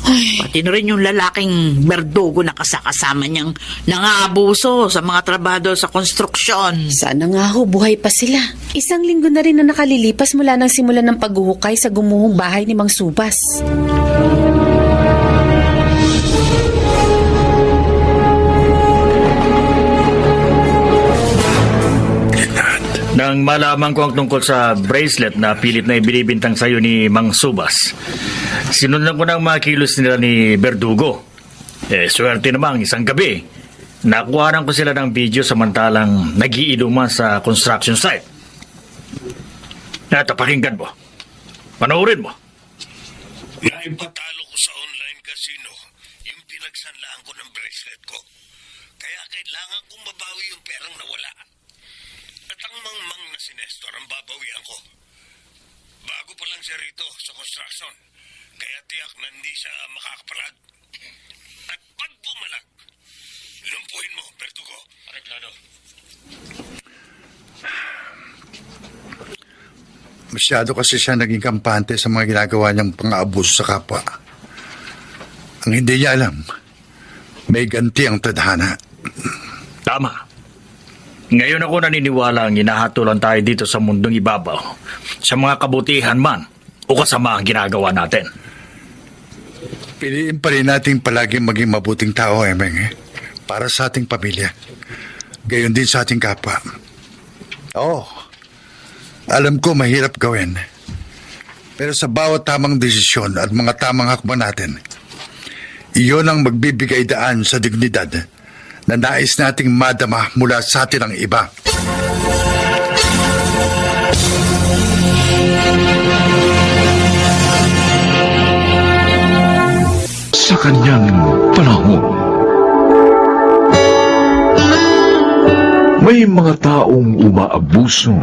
Pati na rin yung lalaking Verdugo na kasama niyang nangaabuso sa mga trabador sa konstruksyon. Sana nga ho, buhay pa sila. 1 linggo na rin na nakalilipas mula nang simulan ng paghuhukay sa gumuhong bahay ni Mang Subas. Nang malaman ko ang tungkol sa bracelet na pilit na ibinibintang sa'yo ni Mang Subas, sinundan ko ng mga kilos nila ni Verdugo. Swerte namang isang gabi, nakuhanan ko sila ng video samantalang nagiinuman sa construction site. Ito, pakinggan mo. Panoorin mo. Naipatalo ko sa online casino yung pinagsanlaan ko ng bracelet ko. Kaya kailangan kong mabawi yung perang nawala. At ang mangmang na si Nestor ang babawian ko. Bago pa lang siya rito sa construction. Kaya tiyak na hindi siya makakapalag. At pag bumalag, lumpuhin mo, Verdugo. Arreglado. Masyado kasi siya naging kampante sa mga ginagawa niyang pang-aabuso sa kapwa. Ang hindi niya alam, may ganti ang tadhana. Tama. Ngayon ako naniniwala ang hinahatulan tayo dito sa mundong ibabaw, sa mga kabutihan man o kasama ang ginagawa natin. Piliin pa rin natin palagi maging mabuting tao, Emeng, para sa ating pamilya. Gayon din sa ating kapwa. Oo, alam ko mahirap gawin. Pero sa bawat tamang desisyon at mga tamang hakbang natin, iyon ang magbibigay daan sa dignidad na nais nating madama mula sa atin ang iba. Sa kanyang panahon, may mga taong umaabuso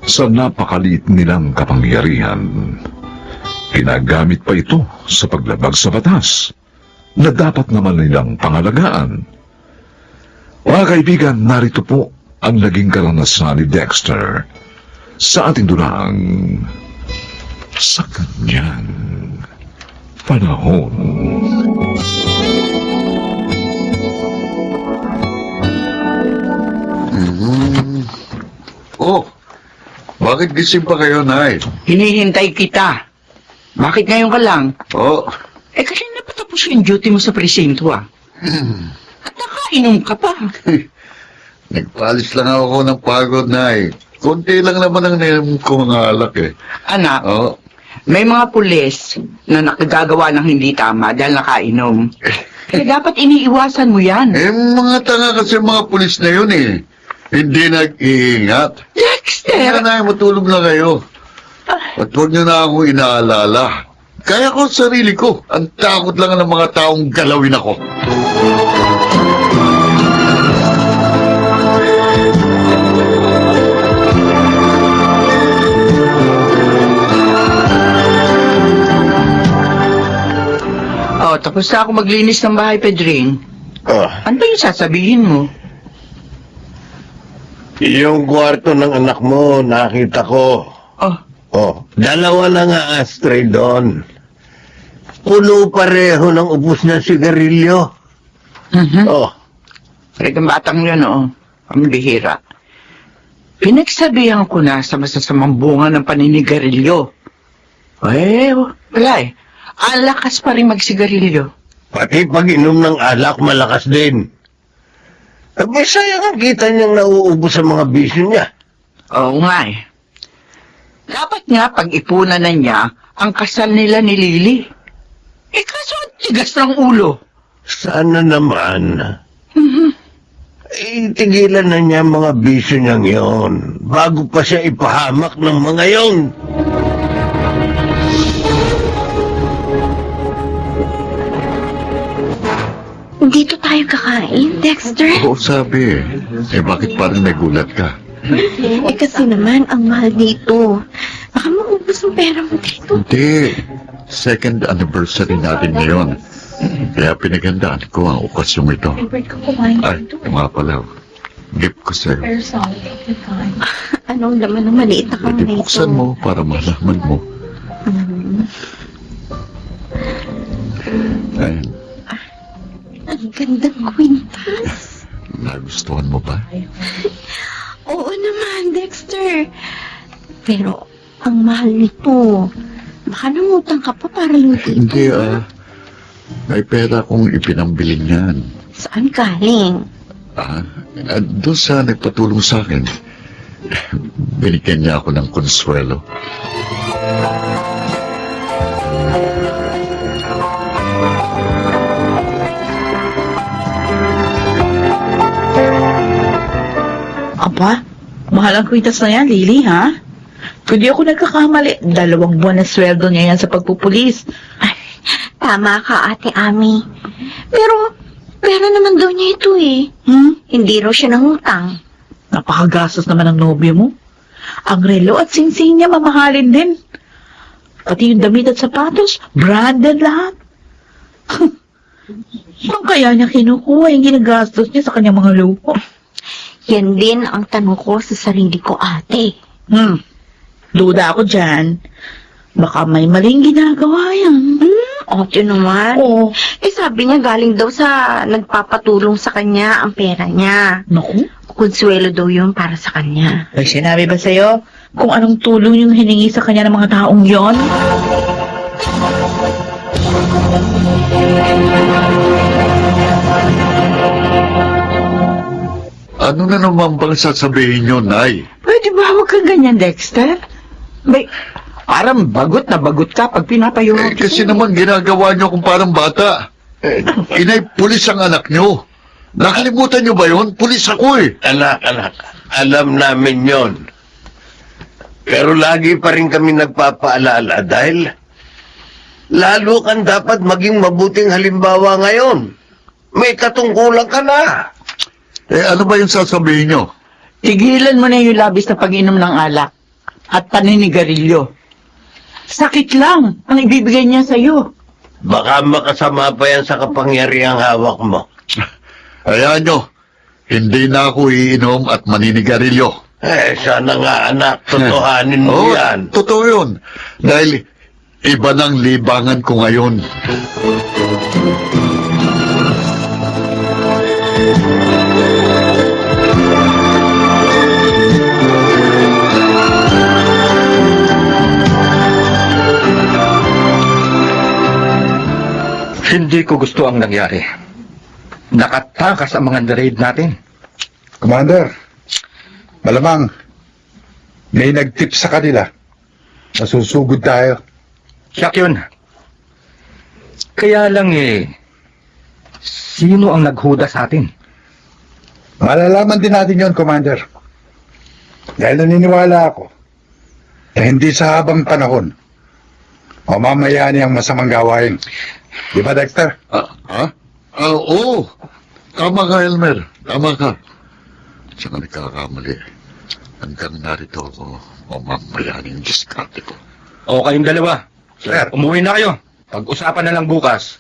sa napakaliit nilang kapangyarihan. Ginagamit pa ito sa paglabag sa batas na dapat naman nilang pangalagaan. Mga kaibigan, narito po ang naging karanasan ni Dexter sa ating durang sa kanyang panahon. Oh, bakit gising pa kayo, Nay? Hinihintay kita. Bakit ngayon ka lang? Oh, Kasi napatapos yung duty mo sa presinto At nakainom ka pa. nagpalis lang ako ng pagod, Nay. Konti lang naman ang nainom kong alak Anak, Oh, may mga pulis na nakagagawa ng hindi tama dahil nakainom. Kaya dapat iniiwasan mo yan. mga tanga kasi mga pulis na yun Hindi nag-iingat. Dexter! Kaya na, matulog na kayo. At huwag niyo na akong inaalala. Kaya ko ang sarili ko. Ang takot lang ng mga taong galawin ako. Tapos na ako maglinis ng bahay, Pedring. Ano ba yung sasabihin mo? Yung kwarto ng anak mo, nakita ko. Dalawa na nga ashtray doon. Puno pareho ng ubos na sigarilyo. Talagang batang yun, ang bihira. Pinagsabihan ko na sa masasamang bunga ng paninigarilyo. Wala eh. Ang lakas pa rin magsigarilyo. Pati pag-inom ng alak, malakas din. May sayang ang kita niyang nauubos sa mga bisyo niya. Oo nga eh. Dapat nga pag-ipunan na niya ang kasal nila ni Lily. Kaso tigas ng ulo. Sana naman. Tigilan na niya ang mga bisyo niyang yon bago pa siya ipahamak ng mga yon. Dito tayo kakain, Dexter. Oo, sabi eh. Bakit parang nagulat ka? Kasi naman, ang mahal dito. Baka maubos ang pera mo dito. Hindi. Second anniversary natin ngayon. Kaya pinagandaan ko ang okasyong ito. Ay, ito nga pala. Gift ko sa'yo. Anong laman ng maliit na Pwede kamay ito? buksan mo para malaman mo. Ayun. Ang gandang kwintas. Nagustuhan mo ba? Oo naman, Dexter. Pero, ang mahal nito. Baka nangutang ka pa para lang dito. Hindi May pera kong ipinambili niyan. Saan galing? Doon sa nagpatulong sa akin. Binigyan niya ako ng konsuelo. Aba, mahal ang kwintas na yan, Lily, ha? Kung di ako nagkakamali, 2 buwan na sweldo niya yan sa pagpupulis. Tama ka, Ate Ami. Pero, pera naman daw niya ito eh. Hindi raw siya nangutang. Napakagastos naman ang nobyo mo. Ang relo at singsing niya mamahalin din. Pati yung damit at sapatos, branded lahat. Saan kaya niya kinukuha yung ginagastos niya sa kanyang mga lupo? Yan din ang tanong ko sa sarili ko, ate. Duda ako dyan. Baka may maling ginagawa yan. Ate naman. Oo. Sabi niya galing daw sa nagpapatulong sa kanya ang pera niya. Naku. Konsuelo daw yun para sa kanya. May sinabi ba sa'yo kung anong tulong yung hiningi sa kanya ng mga taong yon? Ano na naman bang sasabihin niyo, Nay? Pwede ba huwag kang ganyan, Dexter? Parang bagot na bagot ka pag pinapayo mo. Kasi naman ginagawa niyo kung parang bata. Inay, pulis ang anak niyo. Nakalimutan niyo ba yun? Pulis ako eh. Anak, alam namin yon. Pero lagi pa rin kami nagpapaalala dahil lalo kang dapat maging mabuting halimbawa ngayon. May katungkulan ka na. Ano ba yung sasabihin niyo? Tigilan mo na yung labis na pag-inom ng alak at paninigarilyo. Sakit lang ang ibibigay niya sa'yo. Baka makasama pa yan sa kapangyarihang hawak mo. Hayaan niyo, hindi na ako iinom at maninigarilyo. Sana nga anak, totohanin mo yan. Totoo yun. Dahil iba ng libangan ko ngayon. Hindi ko gusto ang nangyari. Nakatakas ang mga raid natin. Commander, malamang may nag-tip sa kanila. Masusugod tayo. Siyak yun. Kaya lang sino ang naghuda sa atin? Malalaman din natin yon, Commander. Dahil naniniwala ako na hindi sa habang panahon mamamayani ang masamang gawain. Di ba, Dexter? Oo. Tama ka, Elmer. Tama ka. Saka nagkakamali. Hanggang narito ako, mamamayaning diskarte ko. O kayong dalawa. Sir. Umuwi na kayo. Pag-usapan na lang bukas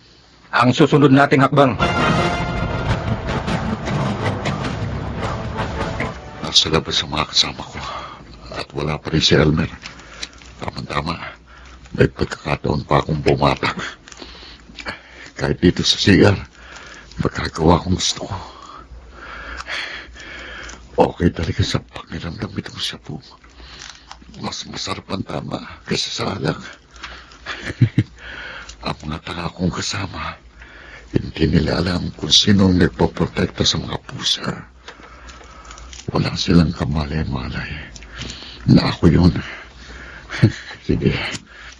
ang susunod nating hakbang. Nasa labas ang mga kasama ko. At wala pa rin si Elmer. Tama-tama. May pagkakataon pa akong bumatak. Kahit dito sa CR, magagawa kong gusto ko. Okay talaga sa pakiramdam itong shabu. Mas masarap ang tama kaysa sa alak. Ang mga tanga kong kasama, hindi nila alam kung sino ang nagpoprotekta sa mga pusa. Wala silang kamalay-malay na ako yun. Sige,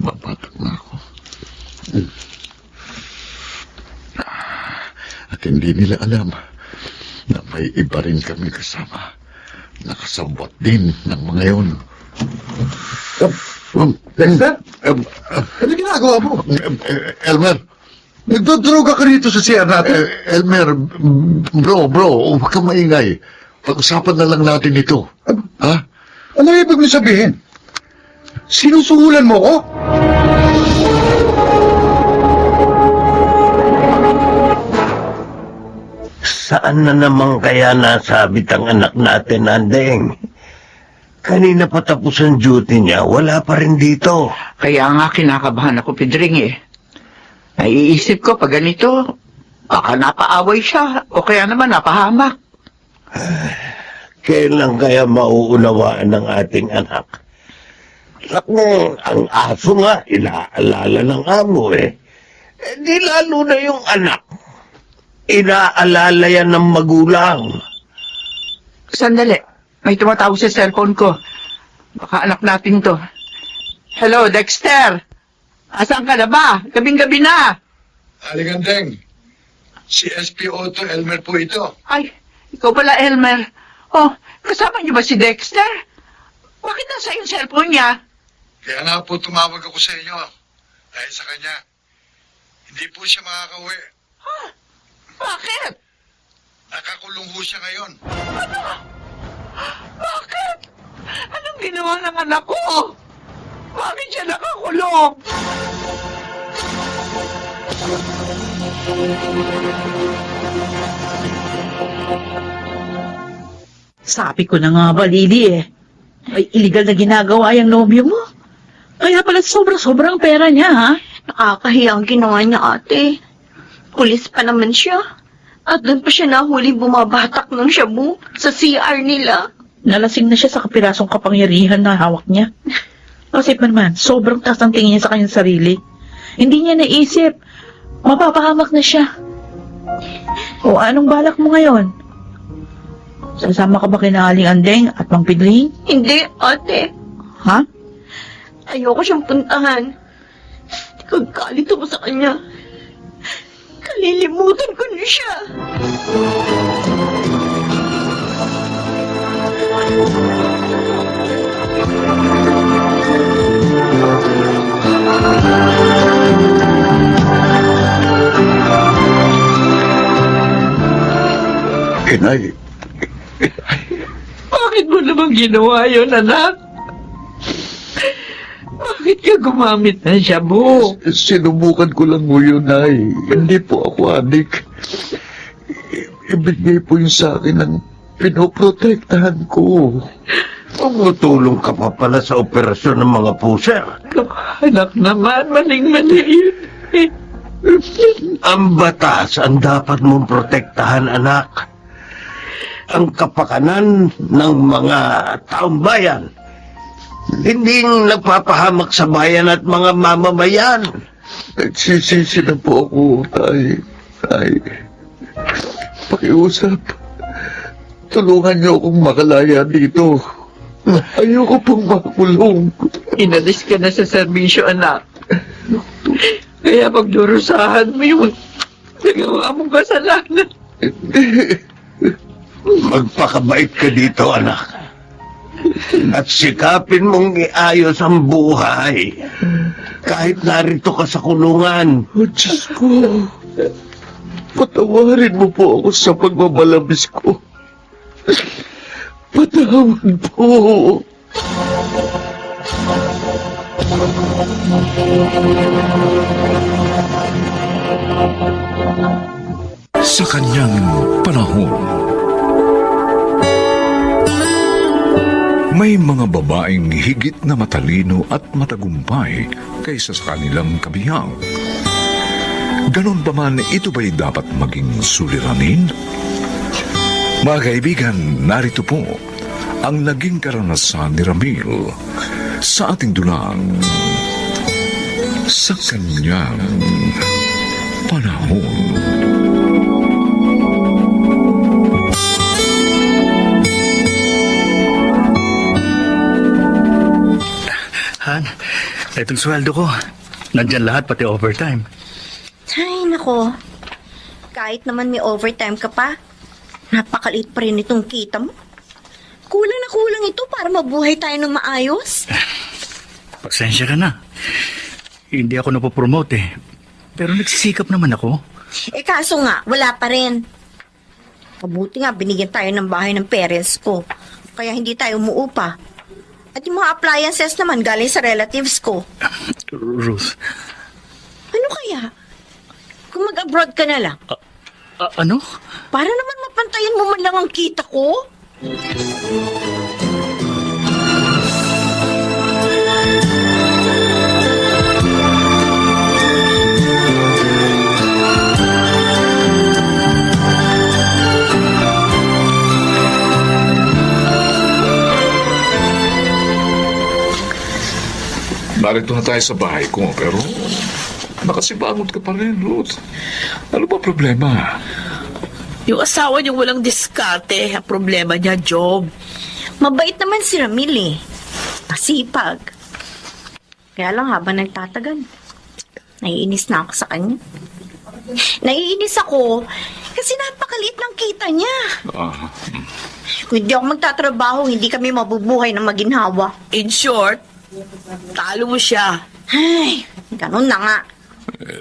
babatak na ako. At hindi nila alam na may iba rin kami kasama. Nakasabot din ng mga yun. Dexter? Ano ginagawa mo? Elmer! Nagdodroga ka rito sa CR natin? Elmer, bro, huwag kang maingay. Pag-usapan na lang natin ito. Ha? Ano ibig mo sabihin? Sinusuhulan mo ko? Saan na naman kaya nasabit ang anak natin, Andeng? Kanina pa tapos ang duty niya, wala pa rin dito. Kaya nga kinakabahan ako, Pedring eh. Naiisip ko pag ganito, baka napaaway siya o kaya naman napahamak. Kailan kaya mauunawaan ng ating anak? Naku, ang aso nga, inaalala ng amo eh. Di lalo na yung anak. Inaalala yan ng magulang. Sandali, may tumatawag sa cellphone ko. Baka anak natin to. Hello, Dexter! Asan ka na ba? Gabing-gabi na! Aligandeng, si SP Otto Elmer po ito. Ay, ikaw pala, Elmer. Oh, kasama niyo ba si Dexter? Bakit nasa yung cellphone niya? Kaya nga po tumawag ako sa inyo. Dahil sa kanya, hindi po siya makakauwi. Bakit? Nakakulong ho siya ngayon. Bakit? Anong ginawa ng anak ko? Bakit siya nakakulong? Sabi ko na nga ba, Lily eh. May illegal na ginagawa yung nobyo mo. Kaya pala sobrang pera niya, ha? Nakakahiya ang ginawa niya, ate. Pulis pa naman siya. At doon pa siya nahuli bumabatak ng shabu sa CR nila. Nalasing na siya sa kapirasong kapangyarihan na hawak niya. Kasi pa naman, sobrang taas ang tingin niya sa kanyang sarili. Hindi niya naisip, mapapahamak na siya. O anong balak mo ngayon? Sasama ka ba kina Aling Andeng at Mang Pidling? Hindi, ate. Ha? Ayoko siyang puntahan. Kagalit ako sa kanya. Kalilimutan ko na siya. Inay, Bakit mo naman ginawa yun, anak? Bakit ka gumamit ng shabu? sinubukan ko lang mo yun, Nay. Hindi po ako adik. Ibigay po yun sa akin ng pinoprotektahan ko. Tumutulong ka pa pala sa operasyon ng mga puser. Anak naman, maling-mali yun. Ang batas ang dapat mong protektahan, anak. Ang kapakanan ng mga taong bayan. Hindi nagpapahamak sa bayan at mga mamamayan. Nagsisisi na po ako, Tay. Tay, pakiusap. Tulungan niyo akong makalaya dito. Ayoko pong makulong. Inalis ka na sa serbisyo, anak. Kaya pagdurusahan mo yung nagawa mong kasalanan. Magpakabait ka dito, anak. At sikapin mong iayos ang buhay. Kahit narito ka sa kulungan. Oh, Diyos ko. Patawarin mo po ako sa pagmamalabis ko. Patawad po. Sa kanyang panahon, may mga babaeng higit na matalino at matagumpay kaysa sa kanilang kabihang. Ganon pa man, ito ba'y dapat maging suliranin? Mga kaibigan, narito po ang naging karanasan ni Ramil sa ating dulang sa kanyang panahon. Han, itong sweldo ko. Nandyan lahat, pati overtime. Ay, nako. Kahit naman may overtime ka pa, napakaliit pa rin itong kita mo. Kulang na kulang ito para mabuhay tayo ng maayos. Pasensya ka na. Hindi ako napopromote eh. Pero nagsisikap naman ako. Eh kaso nga, wala pa rin. Mabuti nga, binigyan tayo ng bahay ng parents ko. Kaya hindi tayo umuupa. At yung mga appliances naman galing sa relatives ko. Ruth. Ano kaya? Kung mag-abroad ka na lang, Ano? para naman mapantayan mo man lang ang kita ko. Narito na tayo sa bahay ko, pero nakasibangot ka pa rin, Ruth. Ano ba problema? Yung asawa niyang walang diskarte, ang problema niya, Job. Mabait naman si Ramil eh. Masipag. Kaya lang habang nagtatagal, naiinis na ako sa kanya. Naiinis ako kasi napakaliit ng kita niya. Kung hindi ako magtatrabaho, hindi kami mabubuhay ng maginhawa. In short, talo mo siya. Ay, ganun na nga.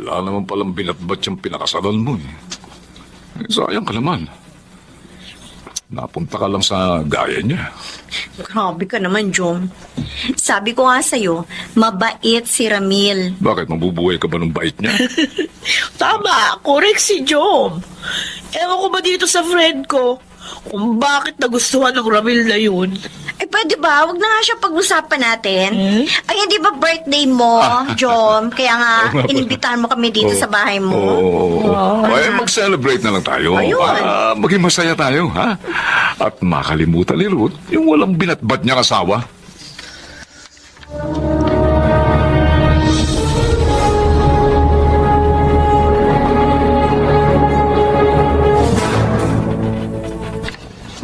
Wala naman palang binatbat yung pinakasalan mo eh. Sayang ka naman. Napunta ka lang sa gaya niya. Grabe ka naman, Jom. Sabi ko nga sa'yo, mabait si Ramil. Bakit mabubuhay ka ba ng bait niya? Tama, correct si Job. Ewan ko ba dito sa friend ko kung bakit nagustuhan ng Ramil na yun. Eh, pwede ba? Huwag na nga siya pag-usapan natin. Ay, hindi ba birthday mo, Jom? Kaya nga, inimbitahan mo kami dito sa bahay mo. Ay, mag-celebrate na lang tayo. Ayun. Maging masaya tayo, ha? At makalimutan ni Ruth yung walang binatbat niyang asawa.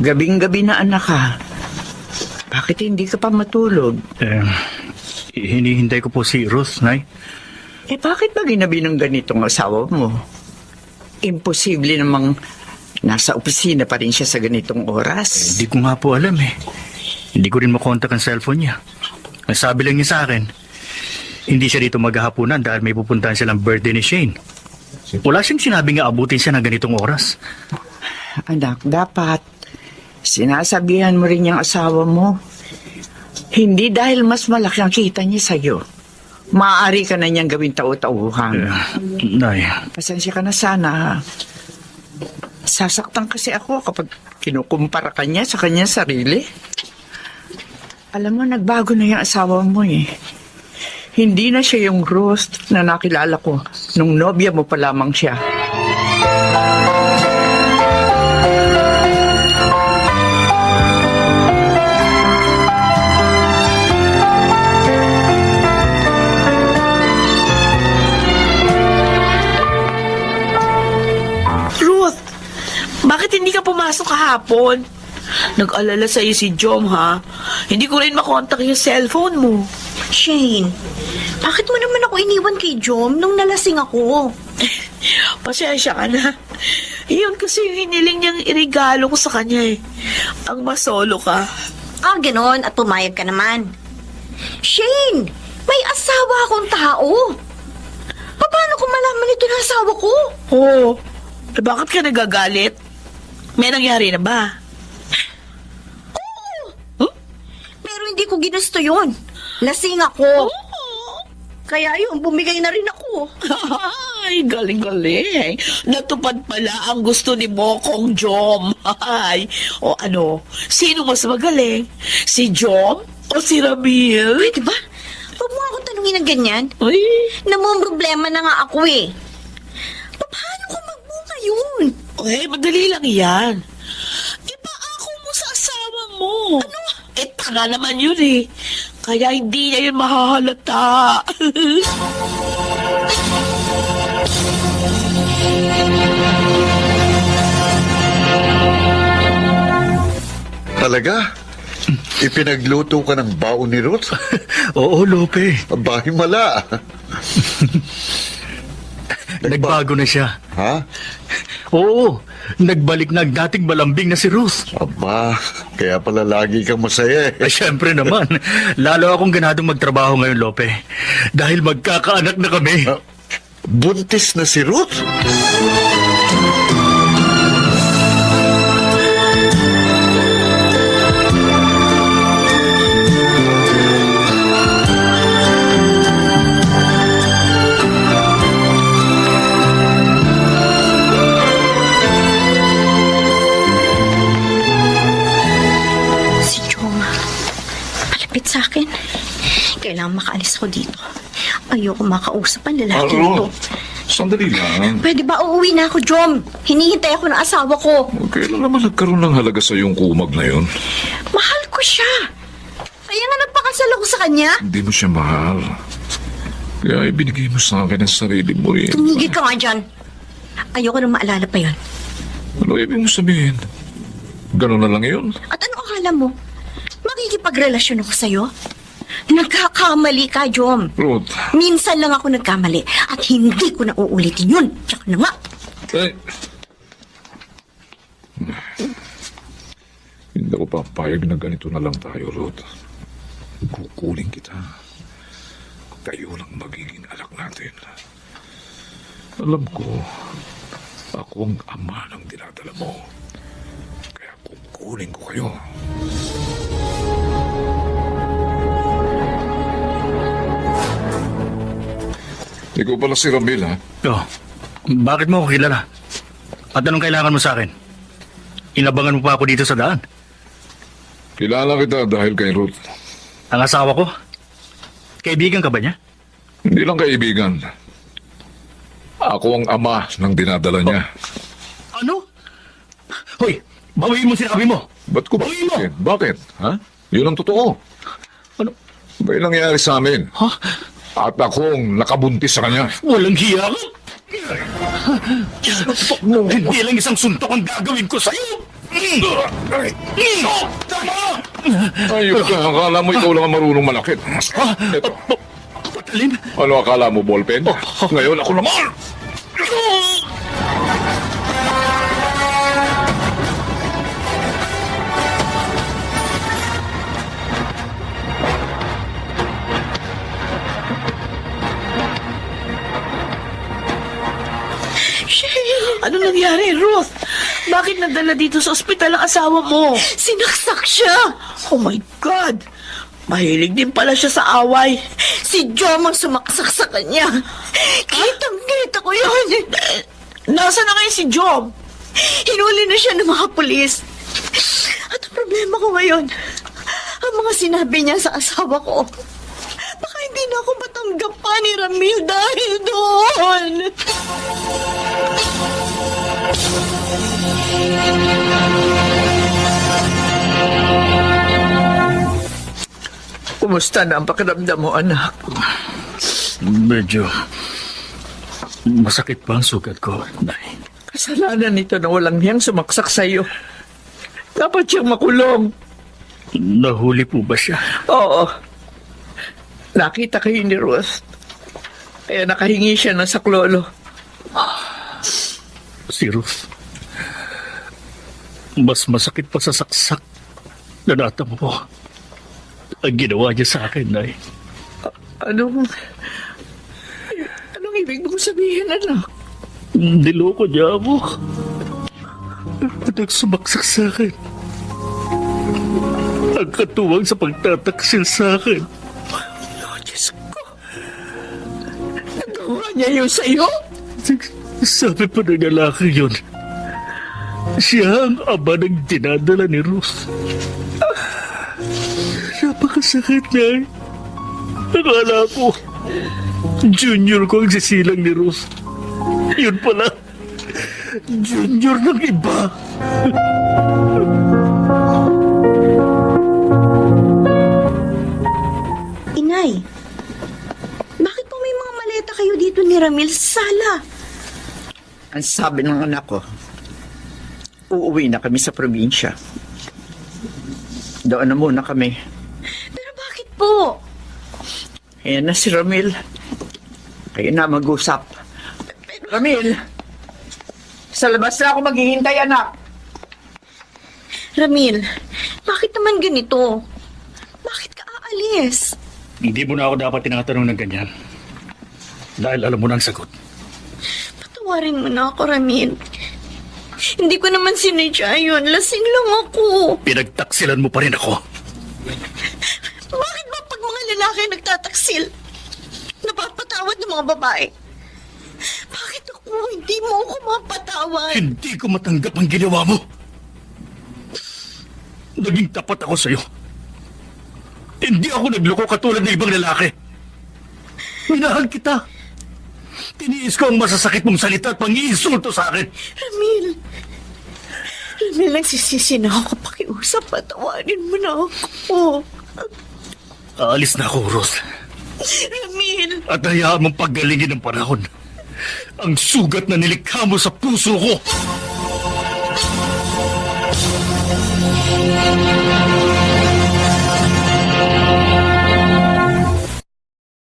Gabing-gabi na anak ka. Bakit hindi ka pa matulog? Hinihintay ko po si Ruth, Nay. Eh bakit ba ginabi ng ganitong asawa mo? Imposible namang nasa opisina pa rin siya sa ganitong oras. Hindi ko nga po alam eh. Hindi ko rin makontak ang cellphone niya. Ang sabi lang niya sa akin, hindi siya dito maghahaponan dahil may pupuntahan silang birthday ni Shane. Wala siyang sinabing abutin siya ng ganitong oras. Anak, dapat sinasabihan mo rin yung asawa mo. Hindi dahil mas malaki ang kita niya sa'yo. Maaari ka na niyang gawin tao-tauhan. Nay. Pasensya ka na sana. Sasaktan kasi ako kapag kinukumpara ka niya sa kanyang sarili. Alam mo, nagbago na yung asawa mo eh. Hindi na siya yung Ruth na nakilala ko nung nobya mo pa lamang siya. Ruth, bakit hindi ka pumasok kahapon? Nag-alala sa'yo si Jom, ha? Hindi ko rin makontak yung cellphone mo. Shane, bakit mo naman ako iniwan kay Jom nung nalasing ako? Pasensya ka na. Iyon kasi yung hiniling niyang irigalo ko sa kanya eh. Ang masolo ka. Ah, ganon. At pumayag ka naman. Shane, may asawa akong tao. Paano kung malaman ito na asawa ko? Oo. Eh, bakit ka nagagalit? May nangyari na ba? Pero hindi ko ginusto yun. Lasing ako. Kaya yun, bumigay na rin ako. Ay, galing-galing. Natupad pala ang gusto ni Mokong Jom. Ay, o ano, sino mas magaling? Si Jom o si Ramil? Pwede ba? Huwag mo akong tanungin ng ganyan. Ay, Namumroblema na nga ako eh. Paano ko magbunga yun? madali lang yan. Eh, Tanga naman yun eh. Kaya hindi niya yun mahahalata. Talaga? Ipinagluto ka ng baon ni Ruth? Oo, Lope. Bahay mala. Nagbago na siya. Ha? Oo, nagbalik na ang dating malambing na si Ruth. Aba, kaya pala lagi kang masaya eh. Ay, syempre naman. Lalo akong ganadong magtrabaho ngayon, Lope. Dahil magkakaanak na kami. Buntis na si Ruth? Si Joma. Malapit sa akin. Kailangan makaalis ako dito. Ayoko makausap ang lalaki nito. Sandali lang. Pwede ba uuwi na ako, Jom? Hinihintay ako ng asawa ko. Kailan naman nagkaroon ng halaga sa yung kumag na yun? Mahal ko siya. Kaya nga nagpakasal ako sa kanya. Hindi mo siya mahal. Kaya ibinigay mo sa akin ang sarili mo eh. Tumigil ka nga dyan. Ayoko nang maalala pa yon. Ano ibig mo sabihin? Ganun na lang yun? At ano akala mo? Makikipagrelasyon ako sa'yo? Nagkakamali ka, Jom. Ruth, Minsan lang ako nagkamali at hindi ko na uulitin yun. Tsaka na nga. ay... Hindi ako papayag na ganito na lang tayo, Ruth. Kukuling kita. Kayo lang magiging anak natin. Alam ko, ako ang ama ng dinadala mo. Kaya kukuling ko kayo. Ikaw pala si Ramil, ha? Oh, bakit mo ako kilala? At anong kailangan mo sa akin? Inabangan mo pa ako dito sa daan. Kilala kita dahil kay Ruth. Ang asawa ko? Kaibigan ka ba niya? Hindi lang kaibigan. Ako ang ama ng dinadala niya. Ano? Hoy, bawiin mo sinabi mo. Ba't ko ba? Bawiin mo! Bakit? Ha? Yun ang totoo. Ano? May nangyari sa amin. Ha? At akong nakabuntis sa kanya. Walang hiya ka? Hindi lang isang suntok ang gagawin ko sa'yo! Ayos ka. Akala mo ikaw lang ang marunong malakit. Ito. Patalim? Ano akala mo, ballpen? Ngayon ako naman! Ano nangyari, Ruth? Bakit nadala dito sa ospital ang asawa mo? Sinaksak siya. Oh my God! Mahilig din pala siya sa away. Si Jom ang sumaksak sa kanya. Kitang-kita ko yun. Nasaan na ngayon si Job? Hinuli na siya ng mga pulis. At ang problema ko ngayon, ang mga sinabi niya sa asawa ko, baka hindi na ako matanggap pa ni Ramil dahil doon. Kumusta na ang pakiramdam mo, anak? Medyo masakit pa ang sugat ko, Nay. Kasalanan nito na walang niyang sumaksak sa'yo. Dapat siyang makulong. Nahuli po ba siya? Oo. Nakita kayo ni Ruth. Kaya nakahingi siya ng saklolo. Si Ruth. Mas masakit pa sa saksak na natamo po. Ang ginawa niya sa akin, Nay. Anong ibig mong sabihin, anak? Niloko niya ako. Nagsumaksak sa akin. Ang katuwang sa pagtataksil sa akin. Oh, Diyos ko. Nagawa niya yun sa'yo? Sabi pa ng lalaki yun, siya ang ama ng dinadala ni Ruth. Napakasakit, Nay. Akala ko, junior ko ang sisilang ni Ruth. Yun pala, junior ng iba. Ramil sa sala. Ang sabi ng anak ko, uuwi na kami sa probinsya. Doon na muna kami. Pero bakit po? Ayan na si Ramil. Kayo na mag-usap. Ramil, sa labas na ako maghihintay, anak. Ramil, bakit naman ganito? Bakit ka aalis? Hindi mo na ako dapat tinatanong ng ganyan. Dahil alam mo na ang sagot. Patawarin mo na ako, Ramil. Hindi ko naman sinadya yun. Lasing lang ako. Pinagtaksilan mo pa rin ako. Bakit ba pag mga lalaki nagtataksil, napapatawad ng mga babae? Bakit ako hindi mo ako mapatawad? Hindi ko matanggap ang ginawa mo. Naging tapat ako sa'yo. Hindi ako nagloko katulad ng ibang lalaki. Minahal kita. Tiniis ko ang masasakit mong salita at pang-iinsulto sa akin. Ramil, nagsisisi na ako pakiusap. Patawarin mo na ako. Aalis na ako, Rose. Ramil, At hayaan mong paggalingin ng panahon ang sugat na nilikha mo sa puso ko.